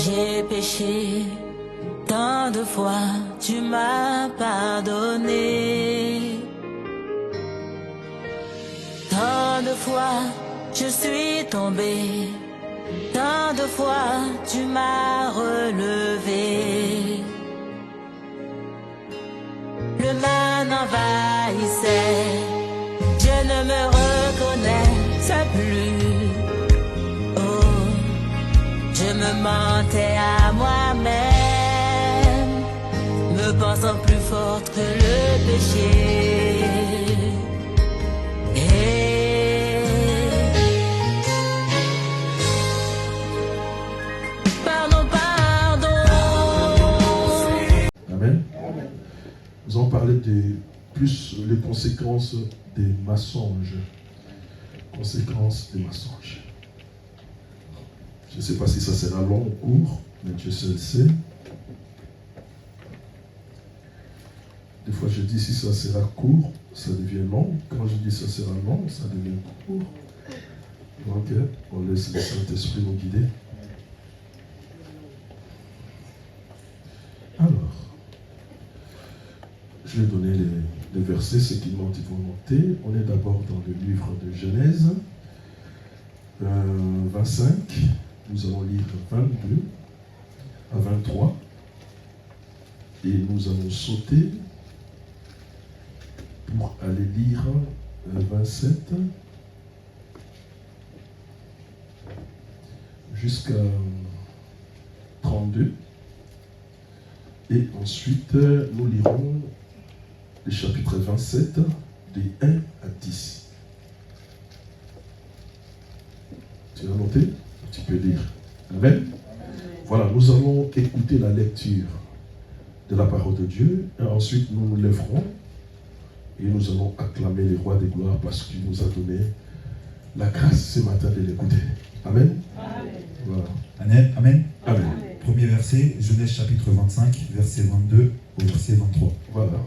J'ai péché, tant de fois tu m'as pardonné. Tant de fois je suis tombé, tant de fois tu m'as relevé. Le mal m'envahissait, je ne me reconnaissais plus. Oh, je me mentais à moi-même, me pensant plus forte que le péché. Amen. Nous allons parler plus les conséquences des mensonges. Conséquences des mensonges. Je ne sais pas si ça sera long ou court, mais Dieu seul sait. Des fois je dis si ça sera court, ça devient long. Quand je dis ça sera long, ça devient court. Donc on laisse le Saint-Esprit nous guider. Alors, je vais donner les versets, ceux qui montent, ils vont monter. On est d'abord dans le livre de Genèse, 25. Nous allons lire 22 à 23. Et nous allons sauter pour aller lire 27 jusqu'à 32. Et ensuite, nous lirons le chapitre 27, des 1 à 10. Tu as noté? Tu peux lire. Amen. Voilà, nous allons écouter la lecture de la parole de Dieu. Et ensuite, nous nous lèverons et nous allons acclamer le roi des gloires parce qu'il nous a donné la grâce ce matin de l'écouter. Amen. Amen. Voilà. Amen. Amen. Amen. Premier verset, Genèse chapitre 25, verset 22 au verset 23. Voilà.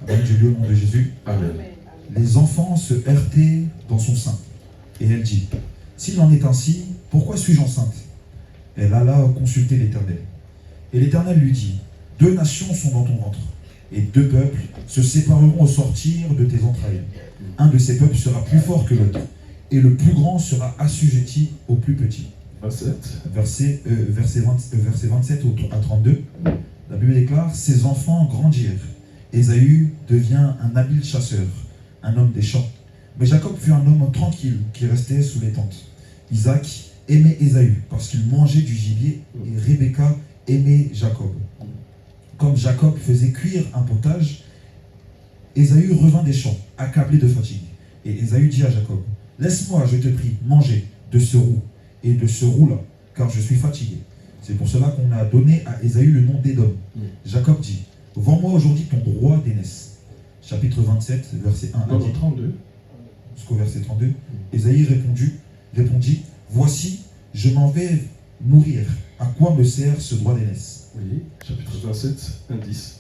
Amen, je lis au nom de Jésus. Amen. Les enfants se heurtaient dans son sein. Et elle dit, s'il en est ainsi, pourquoi suis-je enceinte? Elle alla consulter l'Éternel. Et l'Éternel lui dit, 2 nations sont dans ton ventre, et 2 peuples se sépareront au sortir de tes entrailles. Un de ces peuples sera plus fort que l'autre, et le plus grand sera assujetti au plus petit. 27. Verset 27 à 32, la Bible déclare, ses enfants grandirent. Ésaü devient un habile chasseur, un homme des champs. Mais Jacob fut un homme tranquille qui restait sous les tentes. Isaac aimait Ésaü parce qu'il mangeait du gibier et Rebecca aimait Jacob. Comme Jacob faisait cuire un potage, Ésaü revint des champs, accablé de fatigue. Et Ésaü dit à Jacob, laisse-moi, je te prie, manger de ce roux et de ce roux-là, car je suis fatigué. C'est pour cela qu'on a donné à Ésaü le nom d'Édom. Jacob dit, vends-moi aujourd'hui ton roi d'aînesse. Chapitre 27, verset 1 à 10. 32. Jusqu'au verset 32. Ésaü répondit, voici, je m'en vais mourir. À quoi me sert ce droit d'aînesse? Oui, chapitre 27, 1, 10.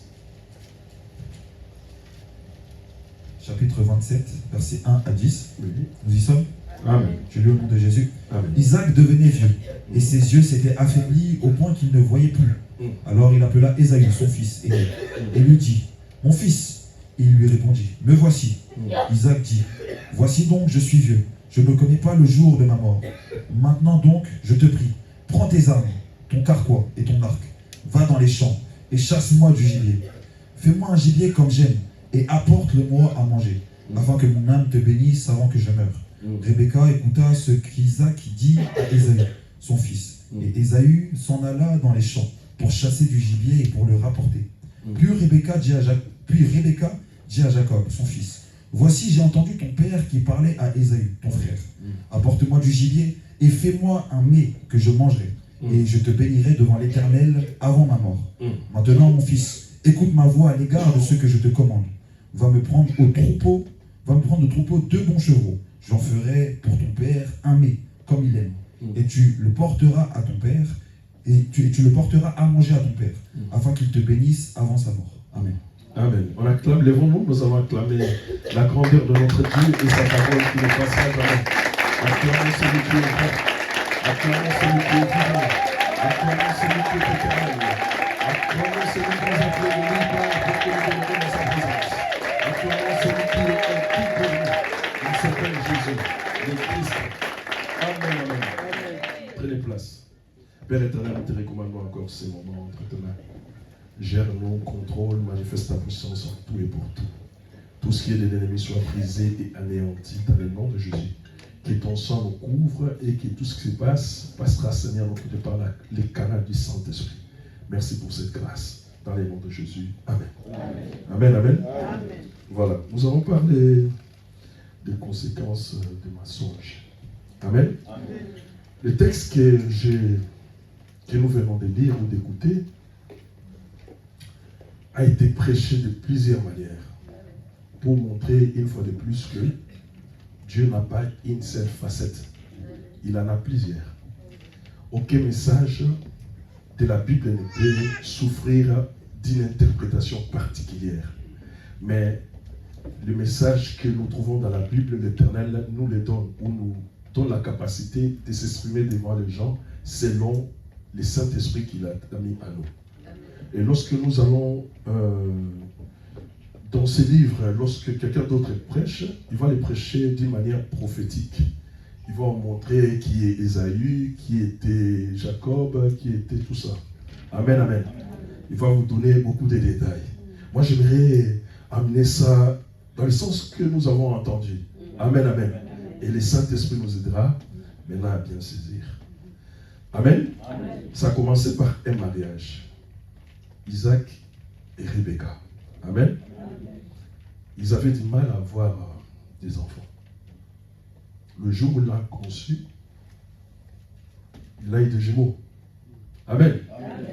Chapitre 27, verset 1 à 10. Oui. Nous y sommes? Amen. Je lis au nom de Jésus. Amen. Isaac devenait vieux, et ses yeux s'étaient affaiblis au point qu'il ne voyait plus. Alors il appela Ésaü, son fils, et lui dit, mon fils. Il lui répondit, me voici. Isaac dit, voici donc, je suis vieux, je ne connais pas le jour de ma mort. Maintenant donc, je te prie, prends tes armes, ton carquois et ton arc, va dans les champs et chasse-moi du gibier. Fais-moi un gibier comme j'aime et apporte-le-moi à manger, afin que mon âme te bénisse avant que je meure. Rebecca écouta ce qu'Isaac dit à Ésaü, son fils. Et Ésaü s'en alla dans les champs pour chasser du gibier et pour le rapporter. Puis Rebecca dit à Jacob, son fils, voici j'ai entendu ton père qui parlait à Ésaü, ton frère. Apporte-moi du gibier et fais-moi un mets que je mangerai. Et je te bénirai devant l'Éternel avant ma mort. Maintenant, mon fils, écoute ma voix à l'égard de ce que je te commande. Va me prendre au troupeau 2 bons chevaux. J'en ferai pour ton père un mets, comme il aime. Et tu le porteras à ton père, et tu le porteras à manger à ton père, afin qu'il te bénisse avant sa mort. Amen. Amen. On acclame, lèvons-nous, nous allons acclamer la grandeur de notre Dieu et sa parole qui ne passera jamais. Acclamons celui qui est vrai. Acclamons celui qui est vivant. Acclamons celui Père éternel, nous te recommandons encore ces moments entre tes mains. Gère-nous, contrôle, manifeste ta puissance en tout et pour tout. Tout ce qui est de l'ennemi soit brisé et anéanti dans le nom de Jésus. Que ton sang nous couvre et que tout ce qui se passera, Seigneur, nous de par les canaux du Saint-Esprit. Merci pour cette grâce. Dans le nom de Jésus. Amen. Amen, amen. Amen. Voilà. Nous allons parler des conséquences des mensonges. Amen. Amen. Le texte que nous venons de lire ou d'écouter a été prêché de plusieurs manières pour montrer une fois de plus que Dieu n'a pas une seule facette. Il en a plusieurs. Aucun message de la Bible ne peut souffrir d'une interprétation particulière. Mais le message que nous trouvons dans la Bible, l'Éternel nous le donne, ou nous donne la capacité de s'exprimer devant les gens selon le Saint-Esprit qu'il a mis à nous. Et lorsque nous allons dans ces livres, lorsque quelqu'un d'autre prêche, il va les prêcher d'une manière prophétique. Il va montrer qui est Ésaü, qui était Jacob, qui était tout ça. Amen, amen. Il va vous donner beaucoup de détails. Moi, j'aimerais amener ça dans le sens que nous avons entendu. Amen, amen. Et le Saint-Esprit nous aidera maintenant à bien saisir. Amen. Amen. Ça a commencé par un mariage. Isaac et Rebecca. Amen. Ils avaient du mal à avoir des enfants. Le jour où il a conçu, il a eu des jumeaux. Amen. Amen.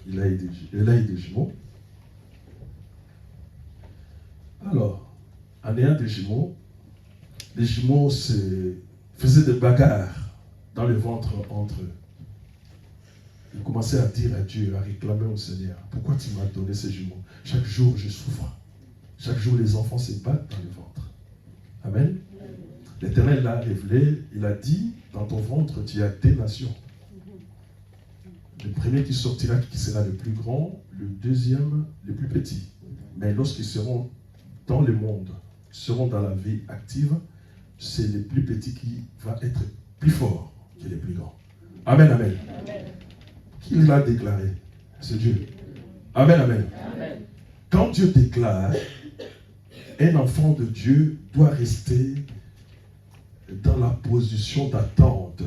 Il a eu des jumeaux. Alors, en ayant des jumeaux, les jumeaux faisaient des bagarres dans le ventre entre eux. Ils commençaient à dire à Dieu, à réclamer au Seigneur, pourquoi tu m'as donné ces jumeaux? Chaque jour, je souffre. Chaque jour, les enfants se battent dans le ventre. Amen. L'Éternel l'a révélé, il a dit, dans ton ventre, tu as des nations. Le premier qui sortira, qui sera le plus grand, le deuxième, le plus petit. Mais lorsqu'ils seront dans le monde, seront dans la vie active, c'est le plus petit qui va être plus fort que le plus grand. Amen, amen. Amen. Qui l'a déclaré? C'est Dieu. Amen, amen. Amen. Quand Dieu déclare, un enfant de Dieu doit rester dans la position d'attente.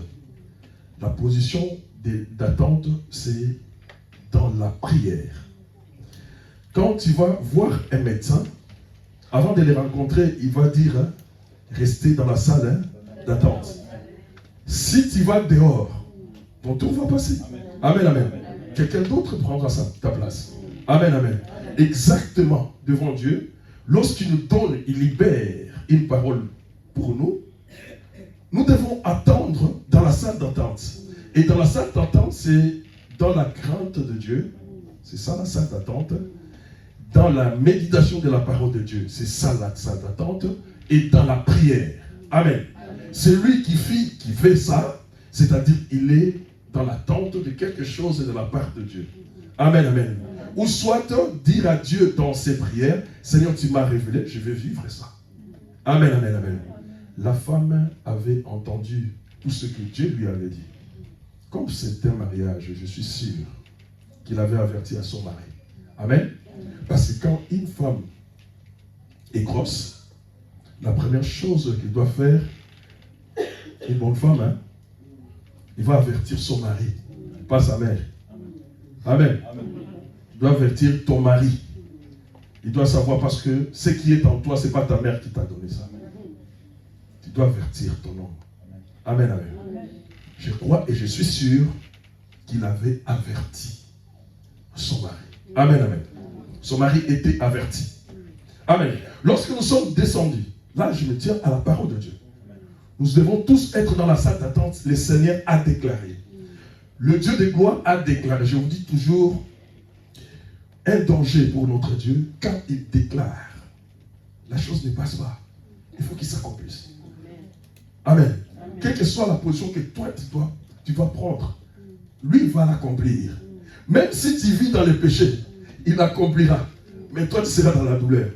La position d'attente, c'est dans la prière. Quand tu vas voir un médecin, avant de le rencontrer, il va dire, restez dans la salle d'attente. Si tu vas dehors, ton tour va passer. Amen, amen. Quelqu'un d'autre prendra ta place. Amen, amen. Exactement devant Dieu, lorsqu'il nous donne, il libère une parole pour nous, nous devons attendre dans la salle d'attente. Et dans la salle d'attente, c'est dans la crainte de Dieu. C'est ça la salle d'attente. Dans la méditation de la parole de Dieu, c'est ça la salle d'attente. Et dans la prière. Amen. Celui qui fait ça, c'est-à-dire il est dans l'attente de quelque chose de la part de Dieu. Amen, amen. Ou soit dire à Dieu dans ses prières, Seigneur, tu m'as révélé, je vais vivre ça. Amen, amen, amen. La femme avait entendu tout ce que Dieu lui avait dit. Comme c'était un mariage, je suis sûr qu'il avait averti à son mari. Amen. Parce que quand une femme est grosse, la première chose qu'il doit faire, une bonne femme, hein, il va avertir son mari, pas sa mère. Amen. Il doit avertir ton mari. Il doit savoir parce que ce qui est en toi, ce n'est pas ta mère qui t'a donné ça. Tu dois avertir ton homme. Amen, amen. Je crois et je suis sûr qu'il avait averti son mari. Amen, amen. Son mari était averti. Amen. Lorsque nous sommes descendus, là je me tiens à la parole de Dieu. Nous devons tous être dans la salle d'attente. Le Seigneur a déclaré. Le Dieu de gloire a déclaré. Je vous dis toujours, un danger pour notre Dieu, quand il déclare, la chose ne passe pas. Il faut qu'il s'accomplisse. Amen. Quelle que soit la position que toi tu vas prendre, lui va l'accomplir. Même si tu vis dans le péché, il l'accomplira. Mais toi tu seras dans la douleur.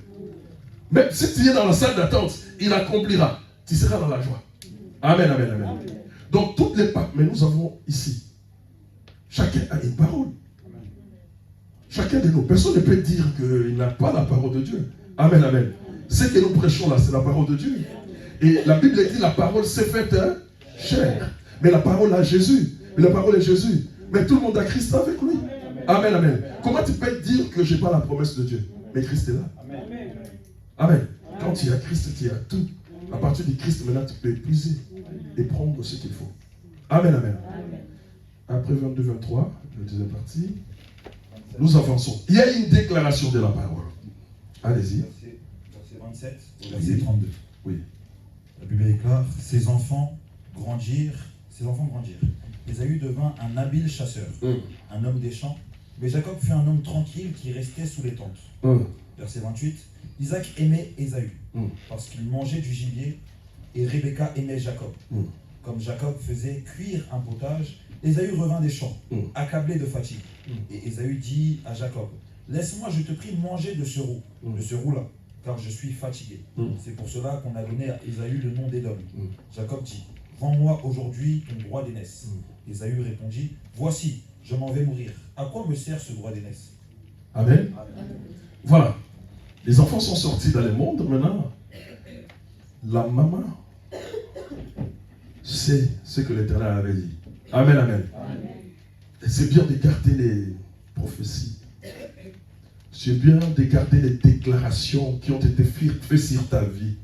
Même si tu es dans la salle d'attente, il accomplira. Tu seras dans la joie. Amen, amen, amen. Donc toutes les papes, mais nous avons ici Chacun a une parole. Chacun de nous. Personne ne peut dire qu'il n'a pas la parole de Dieu. Amen, amen. Ce que nous prêchons là, c'est la parole de Dieu. Et la Bible dit la parole s'est faite chair. Mais la parole a Jésus. Mais la parole est Jésus. Mais tout le monde a Christ avec lui. Amen, amen. Comment tu peux dire que je n'ai pas la promesse de Dieu? Mais Christ est là. Amen. Quand tu as Christ, tu as tout. À partir de Christ, maintenant, tu peux épuiser et prendre ce qu'il faut. Amen, amen. Après 22-23, la deuxième partie, nous avançons. Il y a une déclaration de la parole. Allez-y. Verset 27 au verset 32. Oui. La Bible déclare, ses enfants grandirent. Ésaü devint un habile chasseur, un homme des champs, mais Jacob fut un homme tranquille qui restait sous les tentes. Verset 28, Isaac aimait Ésaü, parce qu'il mangeait du gibier, et Rebecca aimait Jacob. Comme Jacob faisait cuire un potage, Ésaü revint des champs, accablé de fatigue. Et Ésaü dit à Jacob, laisse-moi, je te prie, manger de ce roux-là, car je suis fatigué. C'est pour cela qu'on a donné à Ésaü le nom d'Édom. Jacob dit, rends-moi aujourd'hui ton droit d'aînesse. Ésaü répondit, voici, je m'en vais mourir. À quoi me sert ce droit d'aînesse? Amen. Voilà. Les enfants sont sortis dans le monde maintenant. La maman sait ce que l'Éternel avait dit. Amen, amen. Et c'est bien de garder les prophéties. C'est bien de garder les déclarations qui ont été faites sur ta vie.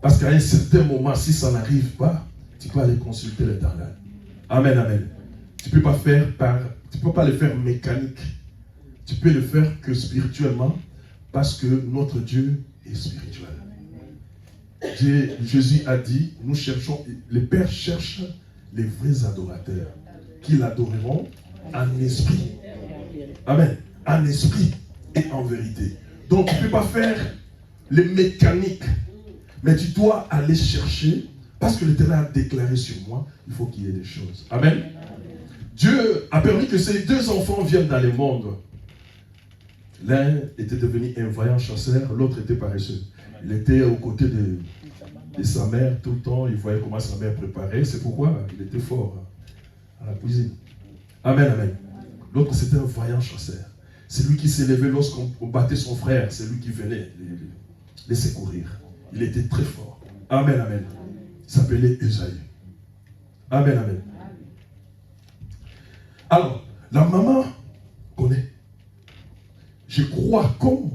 Parce qu'à un certain moment, si ça n'arrive pas, tu peux aller consulter l'Éternel. Amen, amen. Tu ne peux pas le faire mécanique. Tu peux le faire que spirituellement, parce que notre Dieu est spirituel. Jésus a dit, nous cherchons, le Père cherche les vrais adorateurs, qui l'adoreront en esprit. Amen. En esprit et en vérité. Donc tu ne peux pas faire les mécaniques, mais tu dois aller chercher, parce que l'Éternel a déclaré sur moi, il faut qu'il y ait des choses. Amen. Dieu a permis que ces deux enfants viennent dans le monde. L'un était devenu un vaillant chasseur, l'autre était paresseux. Il était aux côtés de sa mère tout le temps, il voyait comment sa mère préparait, c'est pourquoi il était fort à la cuisine. Amen, amen. L'autre c'était un vaillant chasseur. C'est lui qui s'est levé lorsqu'on battait son frère, c'est lui qui venait les secourir. Il était très fort. Amen, amen. Il s'appelait Ésaü. Amen, amen. Alors, la maman connaît. Je crois comme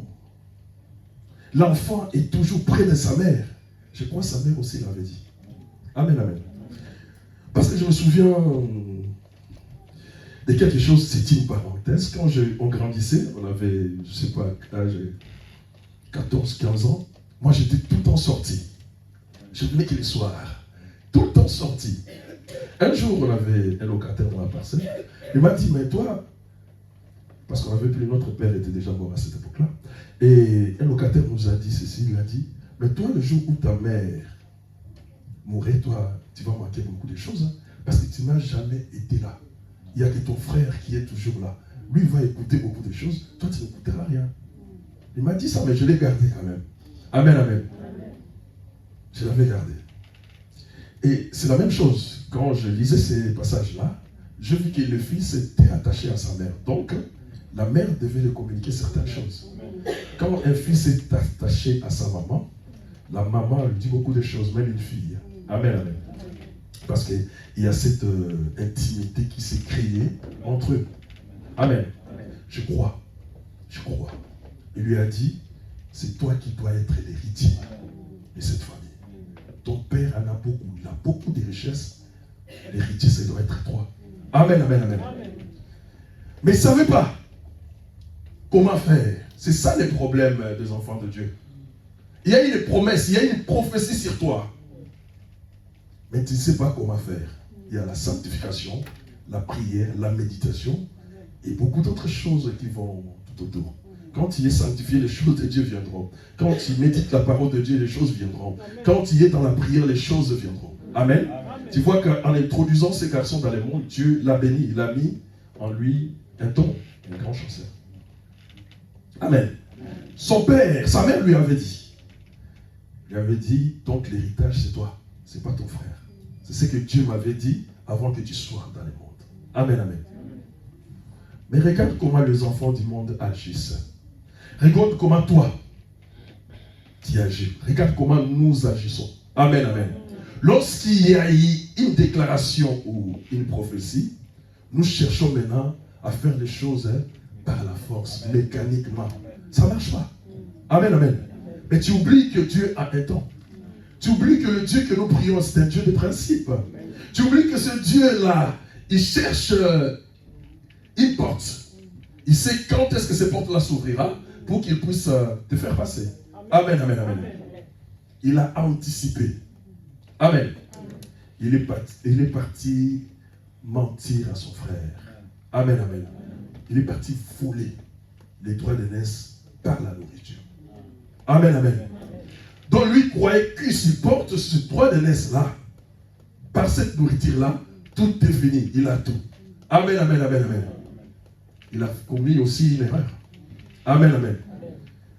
l'enfant est toujours près de sa mère. Je crois que sa mère aussi l'avait dit. Amen, amen. Parce que je me souviens de quelque chose, c'est une parenthèse. Quand on grandissait, on avait, je ne sais pas, l'âge 14-15 ans, moi j'étais tout le temps sorti. Je venais que les soirs. Tout le temps sorti. Un jour, on avait un locataire dans la parcelle. Il m'a dit, mais toi, parce qu'on avait plus, notre père était déjà mort à cette époque-là, et un locataire nous a dit ceci, il a dit, mais toi, le jour où ta mère mourrait, toi, tu vas manquer beaucoup de choses, hein, parce que tu n'as jamais été là. Il n'y a que ton frère qui est toujours là. Lui, il va écouter beaucoup de choses, toi, tu n'écouteras rien. Il m'a dit ça, mais je l'ai gardé quand même. Amen, amen. Je l'avais gardé. Et c'est la même chose. Quand je lisais ces passages-là, je vis que le fils était attaché à sa mère. Donc, la mère devait lui communiquer certaines choses. Quand un fils est attaché à sa maman, la maman lui dit beaucoup de choses, même une fille. Amen, amen. Parce qu'il y a cette intimité qui s'est créée entre eux. Amen. Je crois. Je crois. Il lui a dit, c'est toi qui dois être l'héritier de cette famille. Ton père en a beaucoup. Il a beaucoup de richesses. L'héritier, ça doit être toi. Amen, amen, amen. Mais il ne savait pas comment faire. C'est ça le problème des enfants de Dieu. Il y a une promesse, il y a une prophétie sur toi. Mais tu ne sais pas comment faire. Il y a la sanctification, la prière, la méditation et beaucoup d'autres choses qui vont tout autour. Quand tu es sanctifié, les choses de Dieu viendront. Quand tu médites la parole de Dieu, les choses viendront. Quand tu es dans la prière, les choses viendront. Amen. Tu vois qu'en introduisant ces garçons dans le monde, Dieu l'a béni. Il a mis en lui un don, un grand chanceur. Amen. Son père, sa mère lui avait dit. Il avait dit, donc l'héritage c'est toi, c'est pas ton frère. C'est ce que Dieu m'avait dit avant que tu sois dans le monde. Amen, amen. Mais regarde comment les enfants du monde agissent. Regarde comment toi, tu agis. Regarde comment nous agissons. Amen, amen. Lorsqu'il y a eu une déclaration ou une prophétie, nous cherchons maintenant à faire les choses par la force, mécaniquement. Ça ne marche pas. Amen, amen. Mais tu oublies que Dieu a un temps. Tu oublies que le Dieu que nous prions, c'est un Dieu de principe. Tu oublies que ce Dieu-là, il cherche une porte. Il sait quand est-ce que cette porte-là s'ouvrira pour qu'il puisse te faire passer. Amen, amen, amen. Il a anticipé. Amen. Il est parti mentir à son frère. Amen, amen. Il est parti fouler les droits d'aînesse par la nourriture. Amen, amen. Donc lui croyait qu'il supporte ce droit d'aînesse-là. Par cette nourriture-là, tout est fini. Il a tout. Amen, amen, amen, amen. Il a commis aussi une erreur. Amen, amen.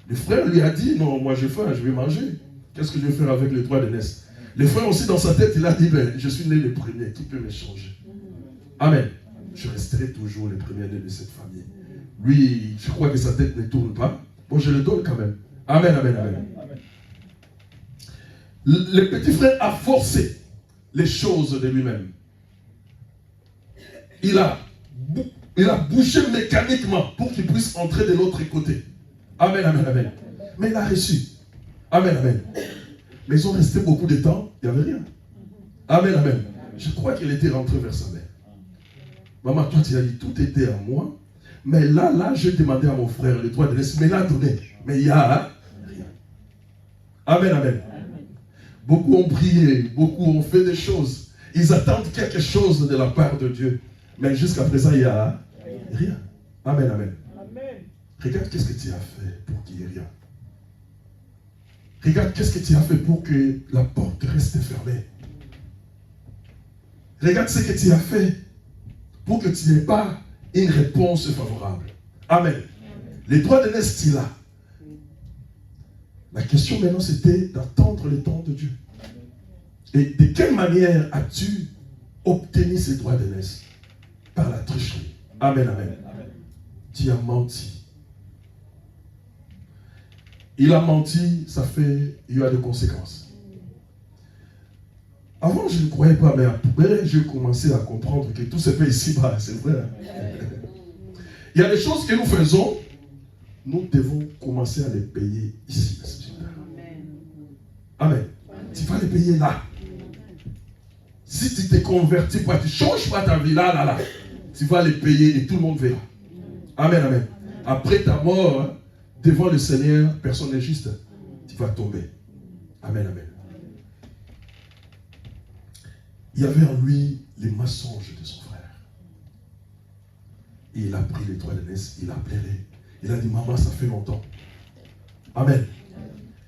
Le frère lui a dit, non, moi j'ai faim, je vais manger. Qu'est-ce que je vais faire avec le droit d'aînesse? Le frère aussi dans sa tête, il a dit, ben, je suis né le premier, qui peut me changer? Amen. Je resterai toujours le premier-né de cette famille. Lui, je crois que sa tête ne tourne pas. Bon, je le donne quand même. Amen, amen, amen. Le petit frère a forcé les choses de lui-même. Il a bougé mécaniquement pour qu'il puisse entrer de l'autre côté. Amen, amen, amen. Mais il a reçu. Amen, amen. Mais ils ont resté beaucoup de temps, il n'y avait rien. Amen, amen. Je crois qu'il était rentré vers sa mère. Maman, toi tu as dit, tout était à moi. Mais là, j'ai demandé à mon frère le droit de laisser. Mais il a donné. Mais il n'y a rien. Amen, amen. Beaucoup ont prié, beaucoup ont fait des choses. Ils attendent quelque chose de la part de Dieu. Mais jusqu'à présent, il n'y a rien. Amen, amen. Regarde qu'est-ce que tu as fait pour qu'il n'y ait rien. Regarde qu'est-ce que tu as fait pour que la porte reste fermée. Regarde ce que tu as fait pour que tu n'aies pas une réponse favorable. Amen. Les droits de naissance, là. La question maintenant, c'était d'attendre le temps de Dieu. Et de quelle manière as-tu obtenu ces droits de naissance? Par la tricherie. Amen, amen. Tu as menti. Il a menti, il y a des conséquences. Avant, je ne croyais pas, mais après, j'ai commencé à comprendre que tout se fait ici-bas, c'est vrai. Il y a des choses que nous faisons, nous devons commencer à les payer ici. Amen. Tu vas les payer là. Si tu ne te convertis pas, tu ne changes pas ta vie là, tu vas les payer et tout le monde verra. Amen, amen. Après ta mort, devant le Seigneur, personne n'est juste. Tu vas tomber. Amen, amen. Il y avait en lui les mensonges de son frère. Et il a pris les droits de naissance, il a pleuré. Il a dit, maman, ça fait longtemps. Amen.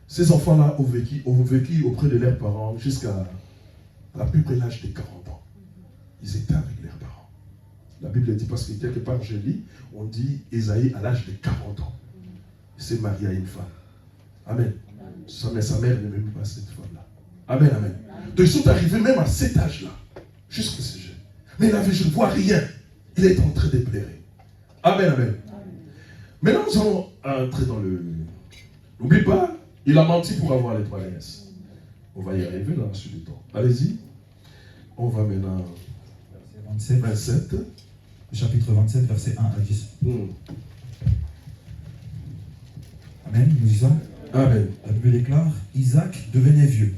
Ces enfants-là ont vécu auprès de leurs parents jusqu'à à peu près l'âge de 40 ans. Ils étaient avec leurs parents. La Bible dit, parce que quelque part, je lis, on dit Ésaïe à l'âge de 40 ans. Il s'est marié à une femme. Amen. Mais sa mère n'aimait même pas cette femme-là. Amen, amen. Donc ils sont arrivés même à cet âge-là, jusqu'à ce jeune. Mais il avait, je ne vois rien. Il est en train de pleurer. Amen, amen. Maintenant, nous allons entrer dans le... N'oublie pas, il a menti pour avoir les droits de naissance. On va y arriver dans la suite du temps. Allez-y. On va maintenant... Verset 27. Chapitre 27, verset 1 à 10. Amen, nous disons. Amen. La Bible déclare, Isaac devenait vieux.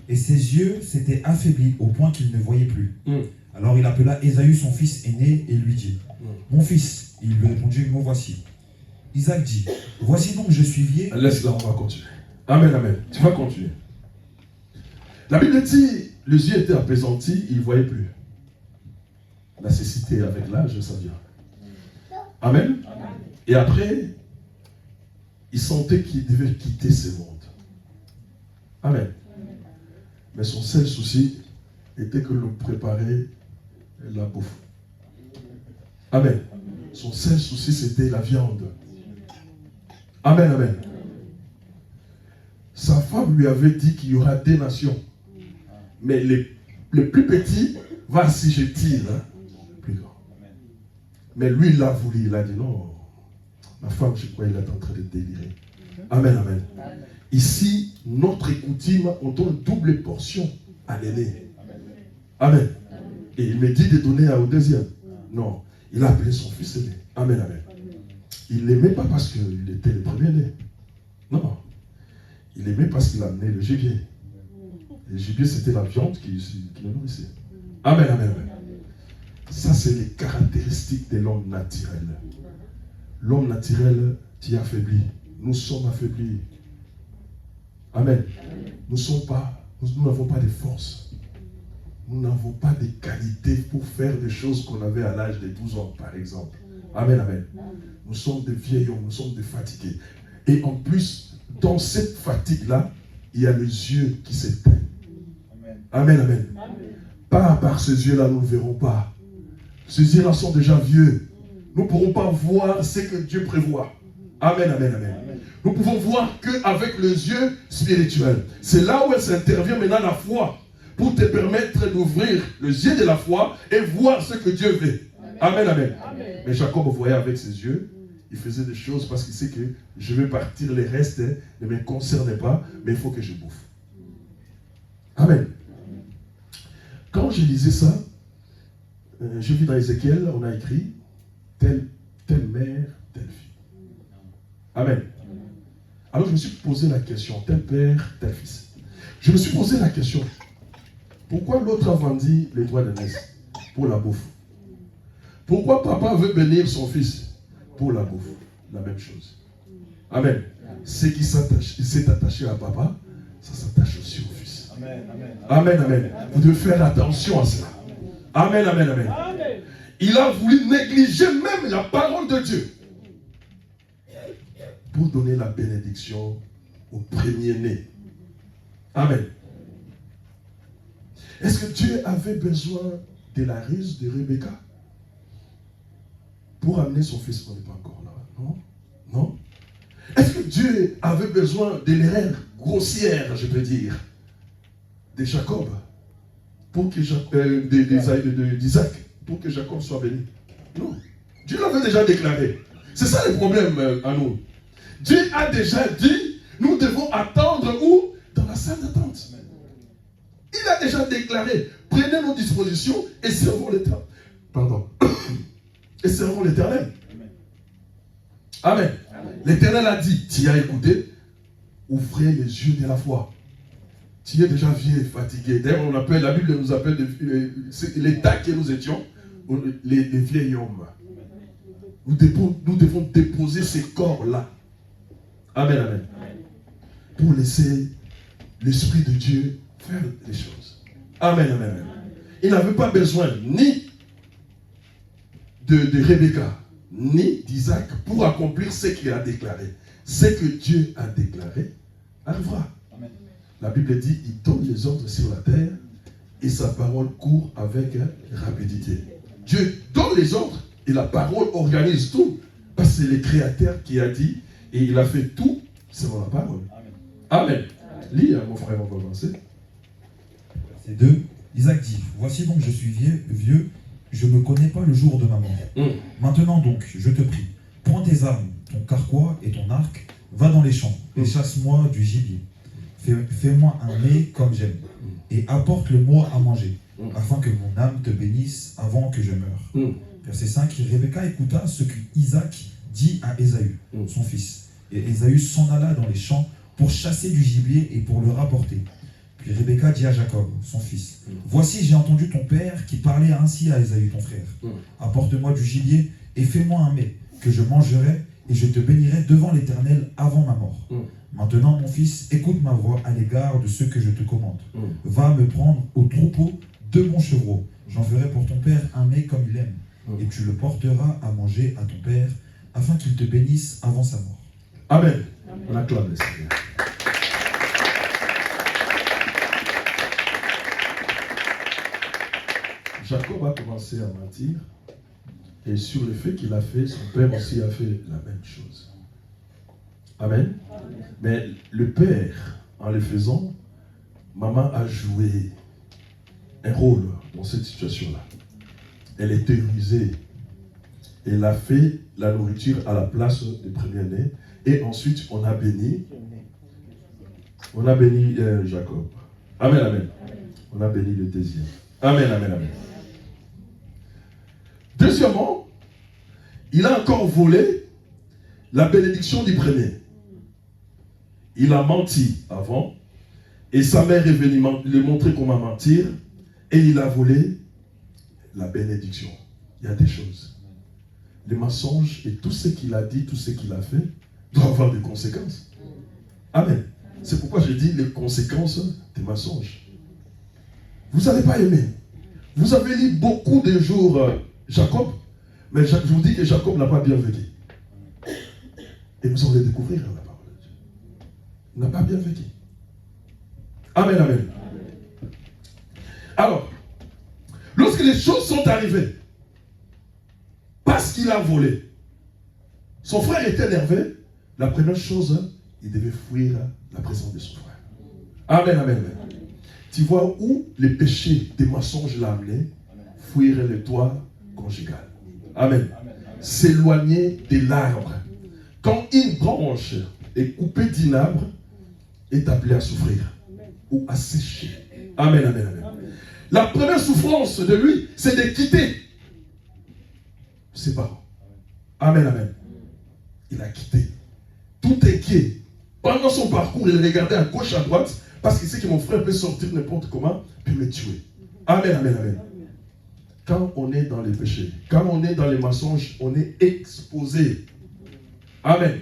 Et ses yeux s'étaient affaiblis au point qu'il ne voyait plus. Alors il appela Ésaü, son fils aîné, et lui dit, mon fils. Il lui répondit, me voici. Isaac dit, voici donc je suis vieux. Laisse-la, on va continuer. Amen, amen. Tu vas continuer. La Bible dit, les yeux étaient apaisantis, il ne voyait plus. La cécité avec l'âge, ça vient. Amen. Et après, il sentait qu'il devait quitter ce monde. Amen. Mais son seul souci était que l'on préparait la bouffe. Amen. Son seul souci, c'était la viande. Amen, amen. Sa femme lui avait dit qu'il y aura des nations. Mais le plus petit va assujettir le plus grand. Mais lui, il l'a voulu. Il a dit non. Ma femme, je crois, il est en train de délirer. Amen, amen. Ici, notre coutume, on donne double portion à l'aîné. Amen. Et il me dit de donner au deuxième. Non. Il a appelé son fils aîné. Amen, amen. Il ne l'aimait pas parce qu'il était le premier-né. Non. Il l'aimait parce qu'il a amené le gibier. Le gibier, c'était la viande qui le nourrissait. Amen, amen, amen. Ça, c'est les caractéristiques de l'homme naturel. L'homme naturel qui est affaibli. Nous sommes affaiblis. Amen. Nous n'avons pas de force. Nous n'avons pas de qualité pour faire des choses qu'on avait à l'âge de 12 ans, par exemple. Amen, amen. Nous sommes des vieils hommes, nous sommes des fatigués. Et en plus, dans cette fatigue-là, il y a les yeux qui s'éteignent. Amen, amen. Pas par ces yeux-là, nous ne verrons pas. Ces yeux-là sont déjà vieux. Nous ne pourrons pas voir ce que Dieu prévoit. Amen, amen, amen. Nous pouvons voir qu'avec les yeux spirituels. C'est là où elle s'intervient maintenant la foi. Pour te permettre d'ouvrir les yeux de la foi et voir ce que Dieu veut. Amen, amen. Mais Jacob voyait avec ses yeux. Il faisait des choses parce qu'il sait que je vais partir, les restes ne me concernent pas, mais il faut que je bouffe. Amen. Quand je lisais ça, j'ai vu dans Ézéchiel, on a écrit telle mère, telle fille. Amen. Alors je me suis posé la question, tel père, tel fils. Je me suis posé la question, pourquoi l'autre a vendu les droits de naissance pour la bouffe? Pourquoi papa veut bénir son fils pour la bouffe? La même chose. Amen. Ce qui s'est attaché à papa, ça s'attache aussi au fils. Amen, amen. Amen, amen. Vous devez faire attention à cela. Amen, amen, amen. Il a voulu négliger même la parole de Dieu pour donner la bénédiction au premier-né. Amen. Est-ce que Dieu avait besoin de la ruse de Rebecca pour amener son fils? On n'est pas encore là. Non? Non? Est-ce que Dieu avait besoin de l'erreur grossière, je peux dire, de Jacob pour que d'Isaac pour que Jacob soit béni? Non. Dieu l'avait déjà déclaré. C'est ça le problème à nous. Dieu a déjà dit, nous devons attendre où? Dans la salle d'attente. Il a déjà déclaré, prenez nos dispositions et servons l'Éternel. Pardon. Et servons l'Éternel. Amen. L'Éternel a dit, tu as écouté, ouvrez les yeux de la foi. Tu es déjà vieux, fatigué. D'ailleurs, la Bible nous appelle l'état que nous étions, les vieils hommes. Nous devons déposer ces corps-là. Amen, amen. Pour laisser l'Esprit de Dieu faire les choses. Amen, amen, amen. Il n'avait pas besoin ni de Rebecca, ni d'Isaac pour accomplir ce qu'il a déclaré. Ce que Dieu a déclaré arrivera. Amen. La Bible dit, il donne les ordres sur la terre et sa parole court avec rapidité. Dieu donne les ordres et la parole organise tout. Parce que c'est le Créateur qui a dit et il a fait tout selon la parole. Amen. Amen. Lis, mon frère, on va avancer. Verset 2, Isaac dit, voici donc je suis vieux, je ne connais pas le jour de ma mort. Maintenant donc, je te prie, prends tes armes, ton carquois et ton arc, va dans les champs et chasse-moi du gibier. Fais-moi un mets comme j'aime et apporte-le-moi à manger, afin que mon âme te bénisse avant que je meure. Verset 5, Rebecca écouta ce qu'Isaac dit à Ésaü, son fils. Et Ésaü s'en alla dans les champs pour chasser du gibier et pour le rapporter. Puis Rebecca dit à Jacob, son fils, voici j'ai entendu ton père qui parlait ainsi à Ésaü, ton frère. Apporte-moi du gibier et fais-moi un mets que je mangerai et je te bénirai devant l'Éternel avant ma mort. Maintenant, mon fils, écoute ma voix à l'égard de ce que je te commande. Va me prendre au troupeau 2 bons chevreaux. J'en ferai pour ton père un mets comme il aime. Et tu le porteras à manger à ton père, afin qu'il te bénisse avant sa mort. Amen. On acclame le Seigneur. Jacob a commencé à mentir, et sur le fait qu'il a fait, son père aussi a fait la même chose. Amen. Mais le père, en le faisant, maman a joué un rôle dans cette situation-là. Elle est terrorisée. Et il a fait la nourriture à la place du premier-né. Et ensuite, on a béni. On a béni Jacob. Amen, amen. On a béni le deuxième. Amen, amen, amen. Deuxièmement, il a encore volé la bénédiction du premier. Il a menti avant. Et sa mère est venue lui montrer comment mentir. Et il a volé la bénédiction. Il y a des choses. Les mensonges et tout ce qu'il a dit, tout ce qu'il a fait, doit avoir des conséquences. Amen. C'est pourquoi je dis les conséquences des mensonges. Vous n'allez pas aimer. Vous avez lu beaucoup de jours Jacob, mais je vous dis que Jacob n'a pas bien vécu. Et vous allez découvrir la parole de Dieu. Il n'a pas bien vécu. Amen, amen. Alors, lorsque les choses sont arrivées, parce qu'il a volé, son frère était énervé, la première chose, il devait fuir la présence de son frère. Amen, amen, amen. Tu vois où les péchés des mensonges l'ont amené? Fuir le toit conjugal. Amen. S'éloigner de l'arbre. Quand une branche est coupée d'un arbre, est appelée à souffrir ou à sécher. Amen, amen, amen. La première souffrance de lui, c'est de quitter ses parents. Amen, amen. Il a quitté. Tout inquiet. Pendant son parcours, il regardait à gauche, à droite, parce qu'il sait que mon frère peut sortir n'importe comment, puis me tuer. Amen, amen, amen. Quand on est dans les péchés, quand on est dans les mensonges, on est exposé. Amen.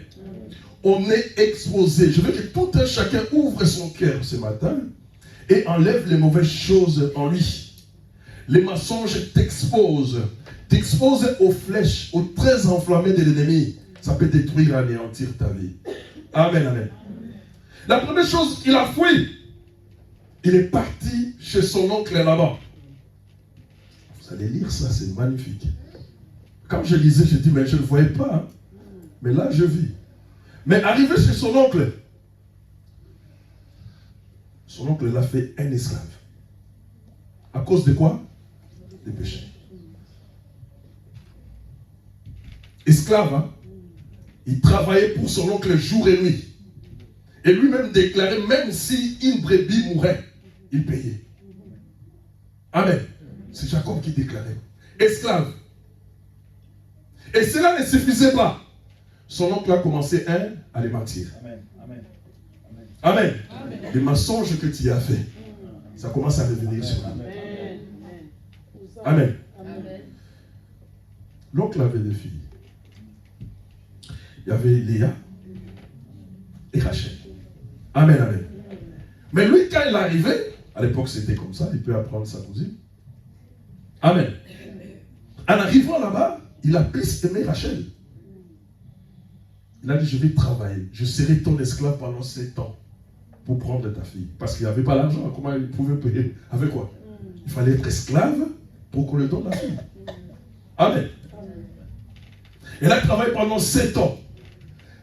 On est exposé. Je veux que tout un chacun ouvre son cœur ce matin et enlève les mauvaises choses en lui. Les mensonges t'exposent. T'exposent aux flèches, aux traits enflammés de l'ennemi. Ça peut détruire, anéantir ta vie. Amen, amen. La première chose, il a fui. Il est parti chez son oncle là-bas. Vous allez lire ça, c'est magnifique. Quand je lisais, je dis, mais je ne le voyais pas. Hein. Mais là, je vis. Mais arrivé chez son oncle l'a fait un esclave. À cause de quoi? Des péchés. Esclave, hein? Il travaillait pour son oncle jour et nuit. Et lui-même déclarait, même si une brebis mourait, il payait. Amen. C'est Jacob qui déclarait. Esclave. Et cela ne suffisait pas. Son oncle a commencé à les mentir. Amen. Amen. Amen. Amen. Les mensonges que tu as fait, ça commence à revenir sur lui. Amen. Amen. L'oncle avait des filles. Il y avait Léa et Rachel. Amen, amen. Mais lui, quand il arrivait, à l'époque c'était comme ça, il peut apprendre sa cousine. Amen. En arrivant là-bas, il a plus aimé Rachel. Il a dit, je vais travailler, je serai ton esclave pendant 7 ans pour prendre ta fille. Parce qu'il n'y avait pas l'argent, comment il pouvait payer? Avec quoi? Il fallait être esclave pour qu'on lui donne la fille. Amen. Il a travaillé pendant 7 ans.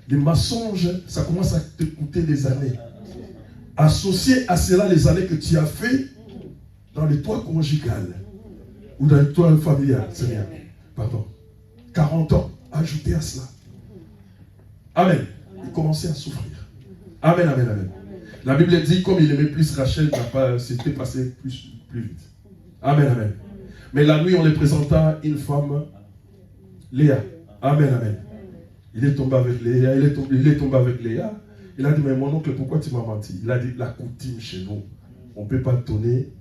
Les mensonges, ça commence à te coûter des années. Associé à cela les années que tu as fait dans le toit conjugal ou dans le toit familial, Seigneur. Pardon. 40 ans, ajouté à cela. Amen. Il commençait à souffrir. Amen, amen, amen. La Bible dit, comme il aimait plus Rachel, c'était passé plus vite. Amen, amen. Mais la nuit, on les présenta une femme, Léa. Amen, amen. Il est tombé avec Léa, il est tombé avec Léa. Il a dit, mais mon oncle, pourquoi tu m'as menti? Il a dit, la coutume chez nous, on ne peut pas donner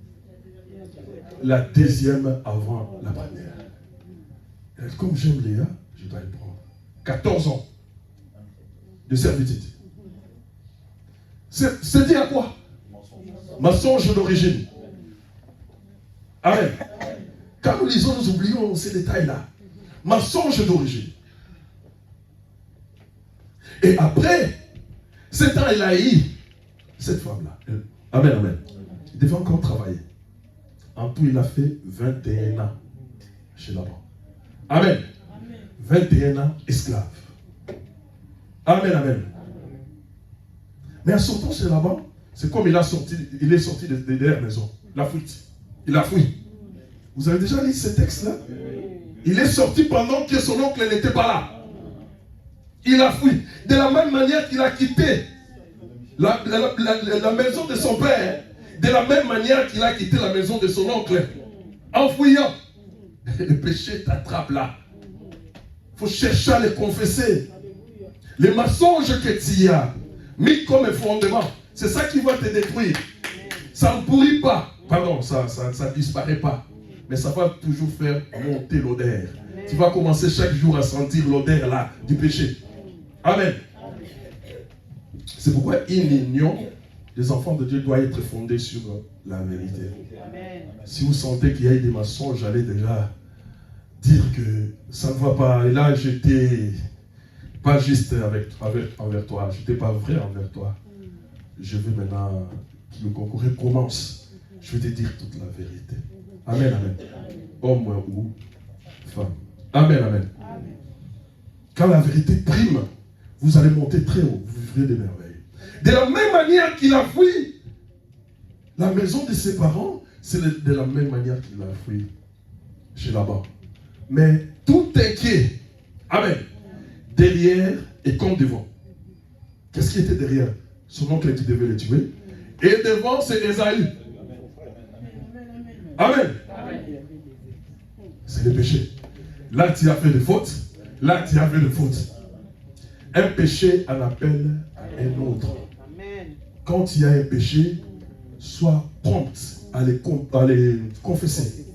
la deuxième avant la première. Il a dit, comme j'aime Léa, je dois le prendre. 14 ans de servitude. C'est dit à quoi? Mensonge d'origine. Amen. Quand nous lisons, nous oublions ces détails-là. Mensonge d'origine. Et après, 7 ans, il a eu cette femme-là. Amen, amen. Il devait encore travailler. En tout, il a fait 21 ans chez Laban. Amen. 21 ans esclave. Amen, amen. Mais en sortant chez Laban, c'est comme il est sorti de la maison. Il a fui. Il a fui. Vous avez déjà lu ce texte-là? Il est sorti pendant que son oncle n'était pas là. Il a fui. De la même manière qu'il a quitté la maison de son père, de la même manière qu'il a quitté la maison de son oncle, en fuyant. Le péché t'attrape là. Il faut chercher à les confesser. Les mensonges que tu as mis comme fondement, c'est ça qui va te détruire. Ça ne pourrit pas. Pardon, ça ne disparaît pas. Mais ça va toujours faire monter l'odeur. Tu vas commencer chaque jour à sentir l'odeur là du péché. Amen. C'est pourquoi une union des enfants de Dieu doit être fondée sur la vérité. Amen. Si vous sentez qu'il y a des mensonges, allez déjà dire que ça ne va pas. Et là, j'étais pas juste envers toi. Je n'étais pas vrai envers toi. Je veux maintenant que le concours commence. Je vais te dire toute la vérité. Amen, amen. Homme ou femme. Amen, amen. Quand la vérité prime, vous allez monter très haut. Vous vivrez des merveilles. De la même manière qu'il a fui la maison de ses parents, c'est de la même manière qu'il a fui chez Laban. Mais tout inquiet, amen, derrière et comme devant. Qu'est-ce qui était derrière? Son oncle qui devait le tuer. Et devant, c'est Esaü. Amen. C'est le péché. Là, tu as fait des fautes. Là, tu as fait des fautes. Un péché en appelle un autre. Quand il y a un péché, sois prompt à les confesser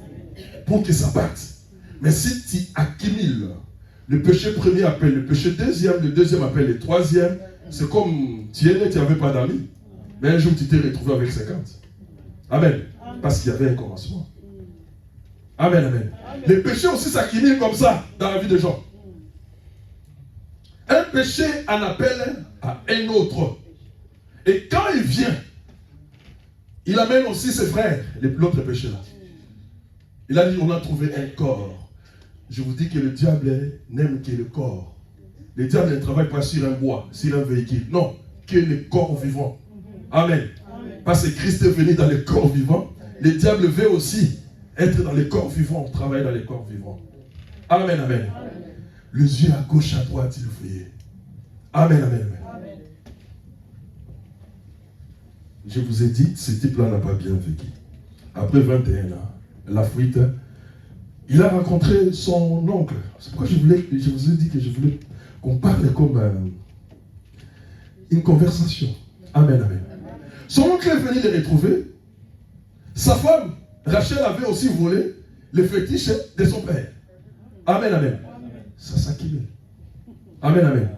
pour que ça parte. Mais si tu accumules, le péché premier appelle le péché deuxième, le deuxième appelle le troisième, c'est comme tu es né, tu n'avais pas d'amis. Mais un jour, tu t'es retrouvé avec 50. Amen. Parce qu'il y avait un commencement. Amen, amen. Les péchés aussi s'accumulent comme ça dans la vie des gens. Un péché en appelle à un autre. Et quand il vient, il amène aussi ses frères, l'autre péché là. Il a dit, on a trouvé un corps. Je vous dis que le diable n'aime que le corps. Le diable ne travaille pas sur un bois, sur un véhicule. Non, que le corps vivant. Amen. Parce que Christ est venu dans le corps vivant. Le diable veut aussi être dans les corps vivants, travailler dans les corps vivants. Amen, amen. Les yeux à gauche, à droite, il fouillait. Amen, amen, amen. Je vous ai dit, ce type-là n'a pas bien vécu. Après 21 ans, la fuite, il a rencontré son oncle. C'est pourquoi je vous ai dit que je voulais qu'on parle comme une conversation. Amen, amen. Son oncle est venu les retrouver. Sa femme, Rachel, avait aussi volé le fétiche de son père. Amen, amen. Ça s'accumule. Amen, amen.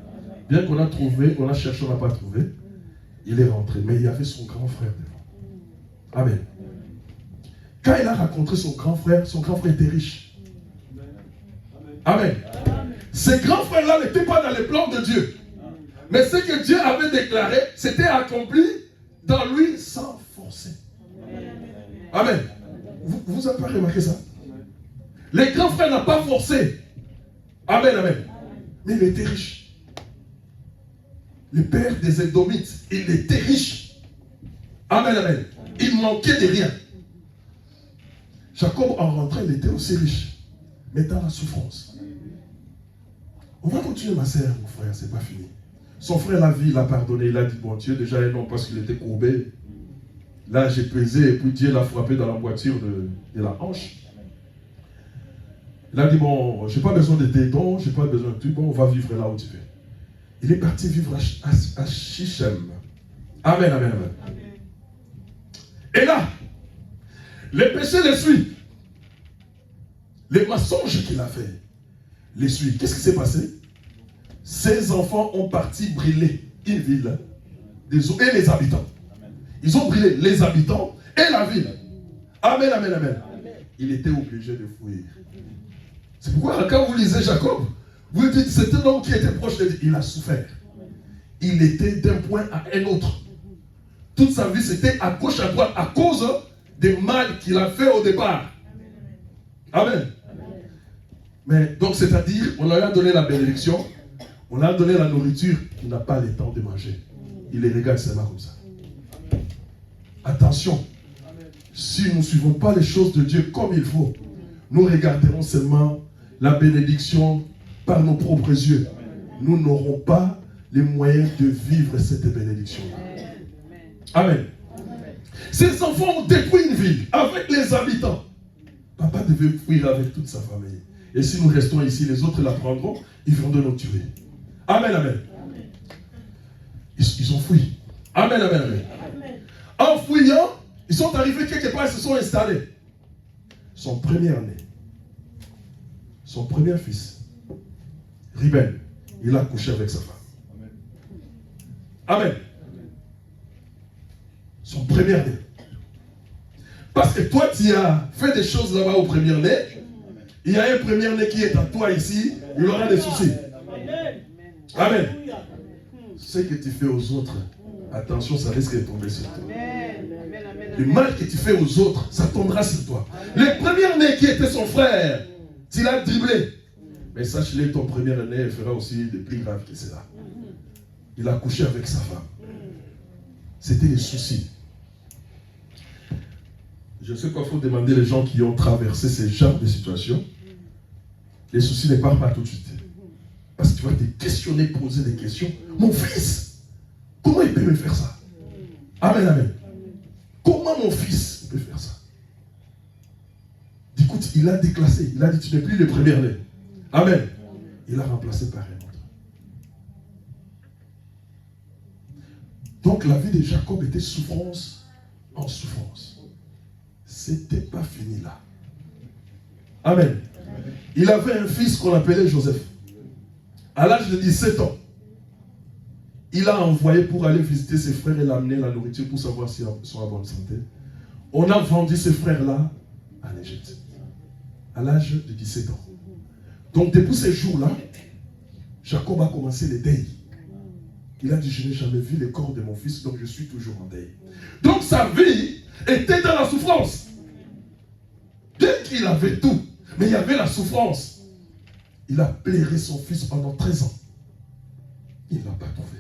Bien qu'on a trouvé, on a cherché, on n'a pas trouvé. Il est rentré, mais il y avait son grand frère devant. Amen. Quand il a rencontré son grand frère était riche. Amen. Ce grand frère-là n'était pas dans les plans de Dieu. Mais ce que Dieu avait déclaré, c'était accompli dans lui sans forcer. Amen. Vous n'avez pas remarqué ça? Le grand frère n'a pas forcé. Amen, amen. Mais il était riche. Le père des Édomites, il était riche. Amen, amen. Il manquait de rien. Jacob, en rentrant, il était aussi riche. Mais dans la souffrance. On va continuer, ma sœur, mon frère, c'est pas fini. Son frère l'a vu, il l'a pardonné. Il a dit, bon, Dieu, déjà un homme parce qu'il était courbé. Là, j'ai pesé et puis Dieu l'a frappé dans la moitié de la hanche. Il a dit, bon, j'ai pas besoin de tes dons, j'ai pas besoin de tout, bon, on va vivre là où tu veux. Il est parti vivre à Shichem. Amen, amen, amen. Et là, les péchés les suivent. Les mensonges qu'il a fait les suivent. Qu'est-ce qui s'est passé? Ses enfants ont parti brûler une ville et les habitants. Ils ont brûlé les habitants et la ville. Amen, amen, amen. Il était obligé de fuir. C'est pourquoi quand vous lisez Jacob, vous dites c'est un homme qui était proche de Dieu. Il a souffert. Il était d'un point à un autre. Toute sa vie c'était à gauche, à droite, à cause des mal qu'il a fait au départ. Amen. Mais donc c'est-à-dire, on lui a donné la bénédiction, on a donné la nourriture, il n'a pas le temps de manger. Il les regarde seulement comme ça. Attention, si nous ne suivons pas les choses de Dieu comme il faut, nous regarderons seulement la bénédiction par nos propres yeux. Nous n'aurons pas les moyens de vivre cette bénédiction. Amen. Ces enfants ont détruit une ville avec les habitants. Papa devait fuir avec toute sa famille. Et si nous restons ici, les autres la prendront, ils vont nous tuer. Amen, amen. Ils ont fui. Amen, amen, amen. En fuyant, ils sont arrivés quelque part, ils se sont installés. Son premier-né, son premier fils, Ruben, il a couché avec sa femme. Amen. Son premier-né. Parce que toi, tu as fait des choses là-bas au premier-né. Il y a un premier-né qui est à toi ici, il aura des soucis. Amen. Ce que tu fais aux autres, attention, ça risque de tomber sur toi. Le mal que tu fais aux autres, ça tombera sur toi. Le premier-né qui était son frère, tu l'as dribblé. Mais sache-le, ton premier-né fera aussi de plus grave que cela. Il a couché avec sa femme. C'était les soucis. Je sais qu'il faut demander les gens qui ont traversé ce genre de situation. Les soucis ne partent pas tout de suite. Parce que tu vas te questionner, poser des questions. Mon fils, comment il peut me faire ça? Amen, amen. Comment mon fils peut faire ça? Écoute, il a déclassé. Il a dit, tu n'es plus le premier-né. Amen. Il a remplacé par un autre. Donc la vie de Jacob était souffrance en souffrance. C'était pas fini là. Amen. Il avait un fils qu'on appelait Joseph. À l'âge de 17 ans, il a envoyé pour aller visiter ses frères et l'amener la nourriture pour savoir s'ils sont en bonne santé. On a vendu ces frères-là en Égypte. À l'âge de 17 ans. Donc depuis ces jours-là, Jacob a commencé le deuil. Il a dit, je n'ai jamais vu le corps de mon fils, donc je suis toujours en deuil. Donc sa vie était dans la souffrance. Dès qu'il avait tout, mais il y avait la souffrance. Il a pleuré son fils pendant 13 ans. Il ne l'a pas trouvé.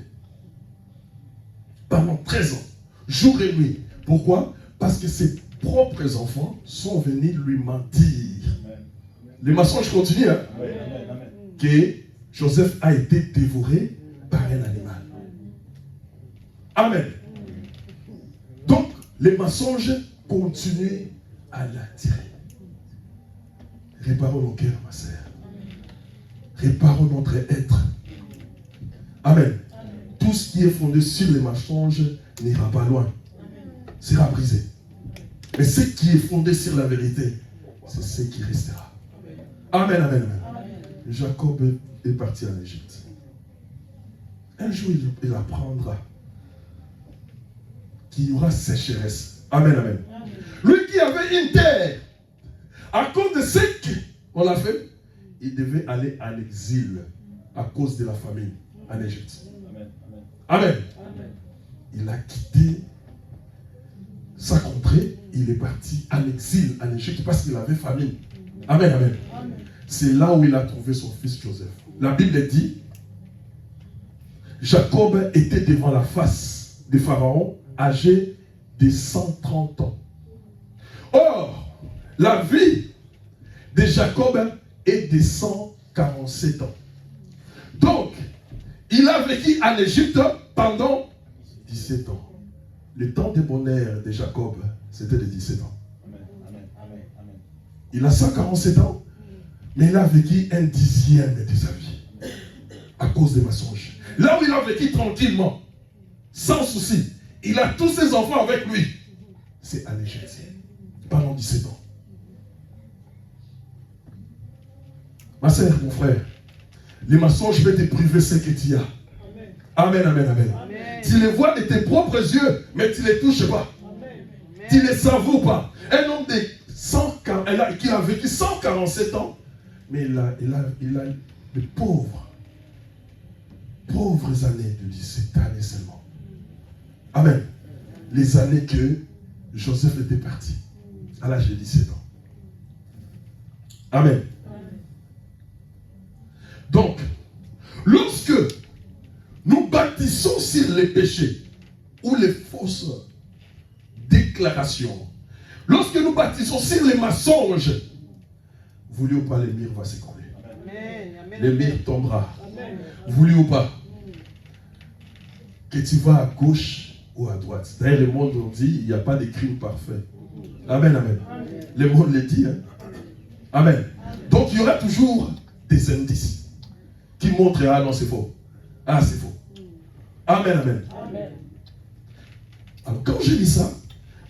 Pendant 13 ans, jour et nuit. Pourquoi? Parce que ses propres enfants sont venus lui mentir. Les mensonges continuent, hein? Que Joseph a été dévoré par un animal. Amen. Donc, les mensonges continuent à l'attirer. Réparons nos cœurs, ma sœur. Réparons notre être. Amen. Tout ce qui est fondé sur les mensonges n'ira pas loin. Sera brisé. Mais ce qui est fondé sur la vérité, c'est ce qui restera. Amen, amen, amen. Jacob est parti en Égypte. Un jour, il apprendra qu'il y aura sécheresse. Amen, amen. Lui qui avait une terre, à cause de ce qu'on l'a fait, il devait aller à l'exil à cause de la famine en Égypte. Amen. Amen. Il a quitté sa contrée, il est parti à l'exil en Égypte parce qu'il avait famine. Amen, amen. C'est là où il a trouvé son fils Joseph. La Bible dit, Jacob était devant la face de Pharaon, âgé de 130 ans. Or, la vie de Jacob est de 147 ans. Donc, il a vécu en Égypte pendant 17 ans. Le temps de bonheur de Jacob, c'était de 17 ans. Il a 147 ans, mais il a vécu un dixième de sa vie à cause des mensonges. Là où il a vécu tranquillement, sans souci, il a tous ses enfants avec lui. C'est en Égypte, pendant 17 ans. Ma sœur, mon frère, les mensonges vont te priver ce que tu as. Amen, amen, amen. Amen. Tu les vois de tes propres yeux, mais tu ne les touches pas. Amen. Tu ne les savoures pas. Un homme qui a vécu 147 ans, mais il a de pauvres années de 17 années seulement. Amen. Les années que Joseph était parti, à l'âge de 17 ans. Amen. Donc, lorsque nous bâtissons sur les péchés ou les fausses déclarations, lorsque nous bâtissons sur les mensonges, voulu ou pas, le mur va s'écrouler. Le mur tombera. Voulu ou pas. Que tu vas à gauche ou à droite. D'ailleurs, le monde nous dit, il n'y a pas de crime parfait. Amen, amen. Le monde le dit. Hein? Amen. Donc, il y aura toujours des indices qui montrent, ah non, c'est faux. Ah, c'est faux. Amen, amen. Alors, quand j'ai dit ça,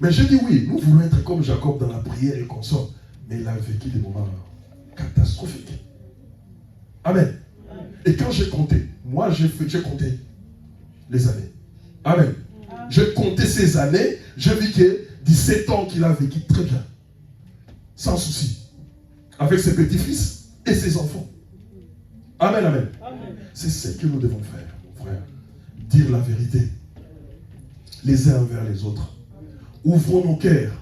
mais j'ai dit oui, nous voulons être comme Jacob dans la prière et consort. Mais il a vécu des moments catastrophiques. Amen. Et quand j'ai compté, moi j'ai compté les années. Amen. J'ai compté ces années, j'ai vu que 17 ans qu'il a vécu très bien. Sans souci. Avec ses petits-fils et ses enfants. Amen, amen. C'est ce que nous devons faire, frère. Dire la vérité. Les uns envers les autres. Ouvrons nos cœurs.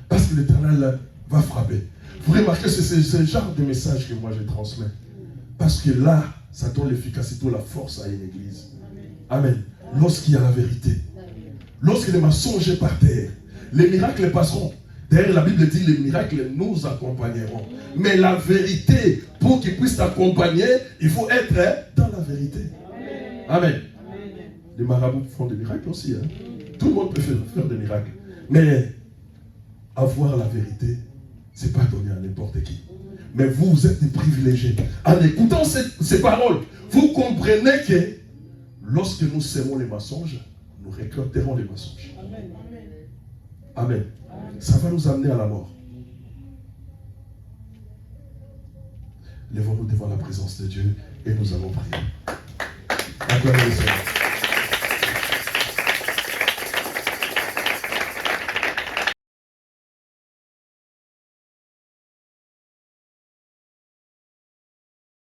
Parce que l'Éternel va frapper. Vous remarquez, c'est ce genre de message que moi je transmets. Parce que là, ça donne l'efficacité, la force à une église. Amen. Lorsqu'il y a la vérité. Lorsque les mensonges sont par terre, les miracles passeront. D'ailleurs, la Bible dit les miracles nous accompagneront. Mais la vérité, pour qu'ils puissent t'accompagner, il faut être dans la vérité. Amen. Les marabouts font des miracles aussi. Hein? Tout le monde peut faire des miracles. Mais avoir la vérité, ce n'est pas donné à n'importe qui. Mais vous êtes des privilégiés. En écoutant ces paroles, vous comprenez que lorsque nous sèmons les mensonges, nous récolterons les mensonges. Amen. Ça va nous amener à la mort. Lèvons-nous devant la présence de Dieu et nous allons prier. Acclamez le Seigneur.